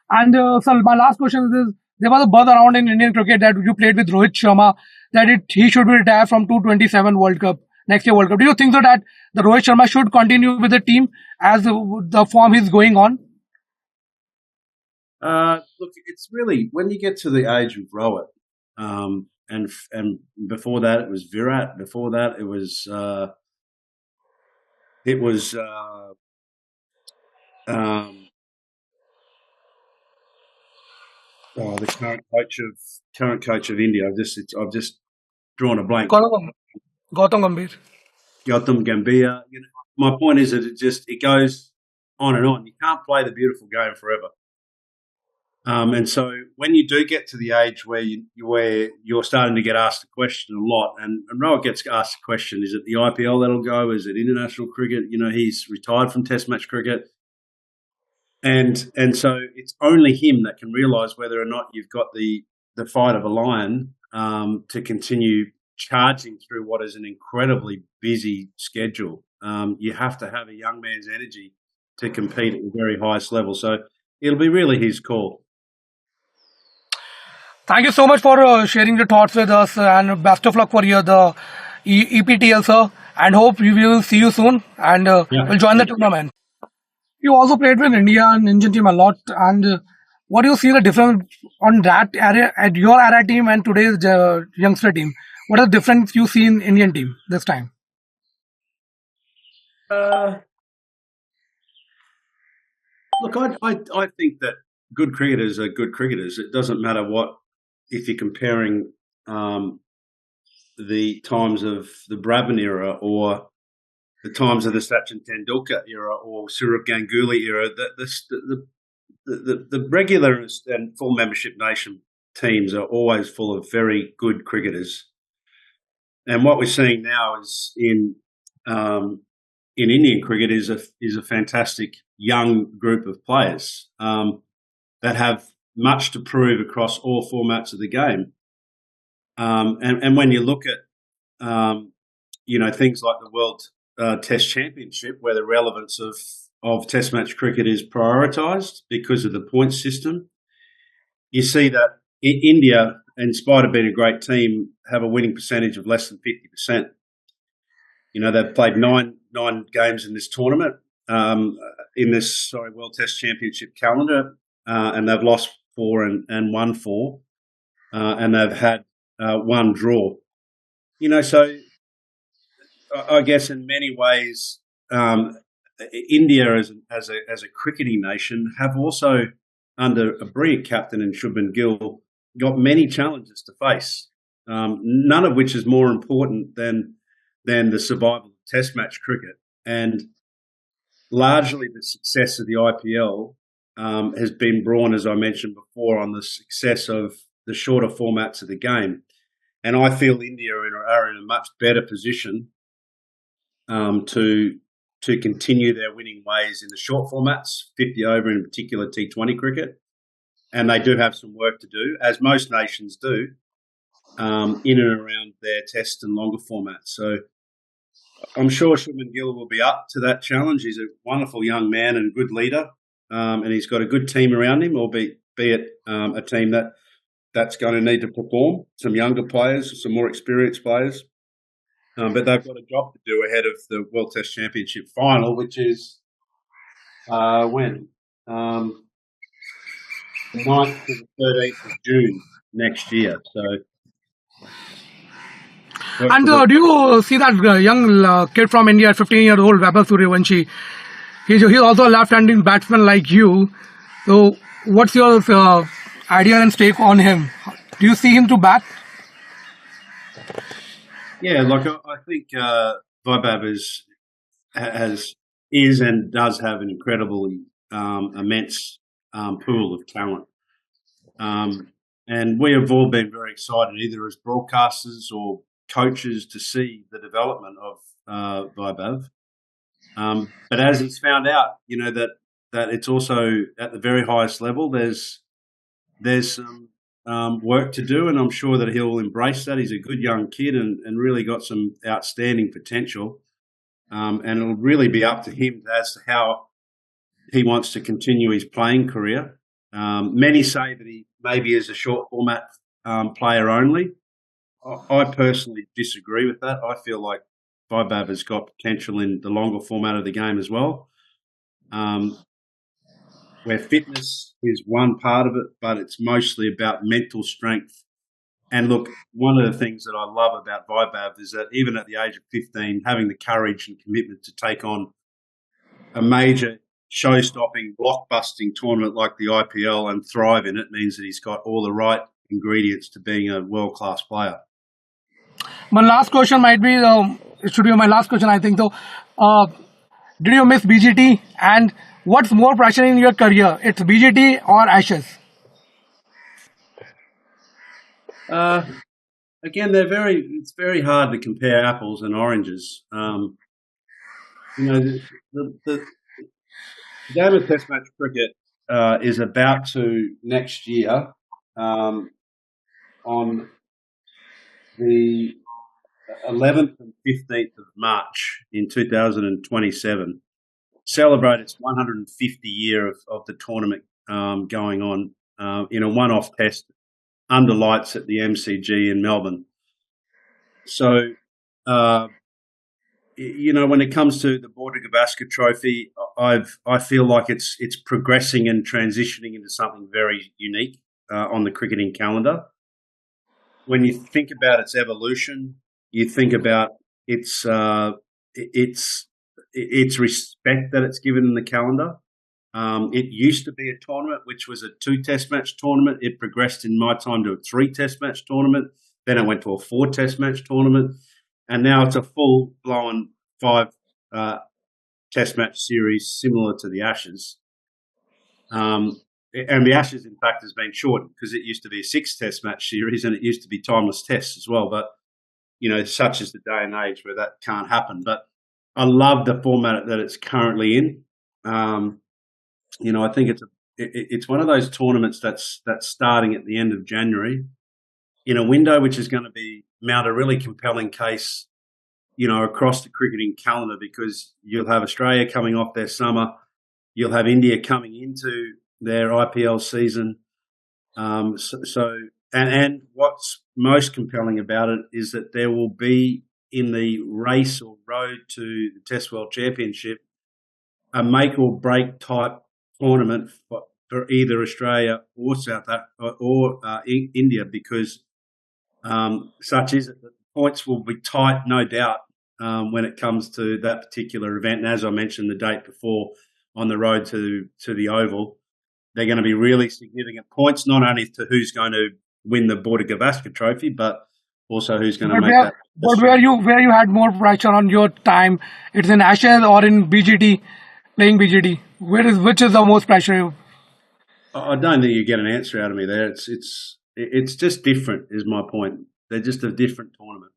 And so my last question is: there was a buzz around in Indian cricket that you played with Rohit Sharma, that he should be retired from 227 World Cup next year World Cup. Do you think so that the Rohit Sharma should continue with the team as the form is going on? Look, it's really when you get to the age of Rohit, and before that it was Virat. Before that it was the current coach of India. I've just drawn a blank. Gautam Gambhir. Gautam Gambhir. You know, my point is that it goes on and on. You can't play the beautiful game forever. And so when you do get to the age where you're starting to get asked a question a lot, and Rohit gets asked a question: is it the IPL that'll go? Is it international cricket? You know, he's retired from Test match cricket. And so it's only him that can realise whether or not you've got the fight of a lion to continue charging through what is an incredibly busy schedule. You have to have a young man's energy to compete at the very highest level. So it'll be really his call. Thank you so much for sharing your thoughts with us, and best of luck for the EPTL, sir. And hope we will see you soon, and we'll join the tournament. You also played with India and Indian team a lot, and what do you see the difference on that area at your era team and today's youngster team? What are the difference you see in Indian team this time? Look, I think that good cricketers are good cricketers. It doesn't matter if you're comparing the times of the Bradman era or the times of the Sachin Tendulkar era or Sourav Ganguly era. The regular and full membership nation teams are always full of very good cricketers. And what we're seeing now is in Indian cricket is a fantastic young group of players that have much to prove across all formats of the game. And when you look at things like the World Test Championship, where the relevance of Test match cricket is prioritised because of the point system, you see that India, in spite of being a great team, have a winning percentage of less than 50%. You know, they've played nine games in this tournament, World Test Championship calendar, and they've lost 4 and won 4, and they've had 1 draw. You know, so I guess in many ways, India as a cricketing nation have also, under a brilliant captain in Shubman Gill, got many challenges to face. None of which is more important than the survival of Test match cricket, and largely the success of the IPL has been born, as I mentioned before, on the success of the shorter formats of the game. And I feel India are in a much better position to continue their winning ways in the short formats, 50 over in particular T20 cricket. And they do have some work to do, as most nations do, in and around their test and longer formats. So I'm sure Shubman Gill will be up to that challenge. He's a wonderful young man and good leader, and he's got a good team around him, albeit a team that's going to need to perform, some younger players, some more experienced players. But they've got a job to do ahead of the World Test Championship final, which is when? The 9th to the 13th of June next year. So, and do you see that young kid from India, 15-year-old Vaibhav Suryavanshi? He's also a left-handed batsman like you. So what's your idea and stake on him? Do you see him to bat? Yeah, look, I think Vaibhav is and does have an incredibly immense pool of talent. And we have all been very excited, either as broadcasters or coaches, to see the development of Vaibhav. But as he's found out, you know, that it's also at the very highest level, there's some work to do, and I'm sure that he'll embrace that. He's a good young kid and really got some outstanding potential. And it'll really be up to him as to how he wants to continue his playing career. Many say that he maybe is a short format player only. I personally disagree with that. I feel like Vaibhav has got potential in the longer format of the game as well, where fitness is one part of it, but it's mostly about mental strength. And look, one of the things that I love about Vaibhav is that even at the age of 15, having the courage and commitment to take on a major show-stopping, blockbusting tournament like the IPL and thrive in it means that he's got all the right ingredients to being a world-class player. My last question might be, it should be my last question, I think. So, did you miss BGT? And what's more pressure in your career? It's BGT or Ashes? Again, it's very hard to compare apples and oranges. The game of Test match cricket is about to next year on the 11th and 15th of March in 2027 celebrate its 150 year of the tournament going on in a one-off test under lights at the MCG in Melbourne. So, when it comes to the Border Gavaskar Trophy, I feel like it's progressing and transitioning into something very unique on the cricketing calendar. When you think about its evolution, you think about its respect that it's given in the calendar. It used to be a tournament which was a 2 Test match tournament. It progressed in my time to a 3 Test match tournament. Then it went to a 4 Test match tournament. And now it's a full-blown 5 Test match series similar to the Ashes. And the Ashes, in fact, has been shortened because it used to be a 6 Test match series and it used to be timeless tests as well. But, such is the day and age where that can't happen. But I love the format that it's currently in. I think it's one of those tournaments that's starting at the end of January in a window which is going to mount a really compelling case, across the cricketing calendar, because you'll have Australia coming off their summer, you'll have India coming into their IPL season. And what's most compelling about it is that there will be in the race or road to the Test World Championship a make or break type tournament for either Australia or India, because such is it that the points will be tight, no doubt, when it comes to that particular event. And as I mentioned the date before, on the road to the Oval, they're going to be really significant points, not only to who's going to win the Border Gavaskar Trophy, but also who's going to make that. But where you had more pressure on your time, it's in Ashes or in BGT, playing BGT? Which is the most pressure? I don't think you get an answer out of me there. It's just different, is my point. They're just a different tournament.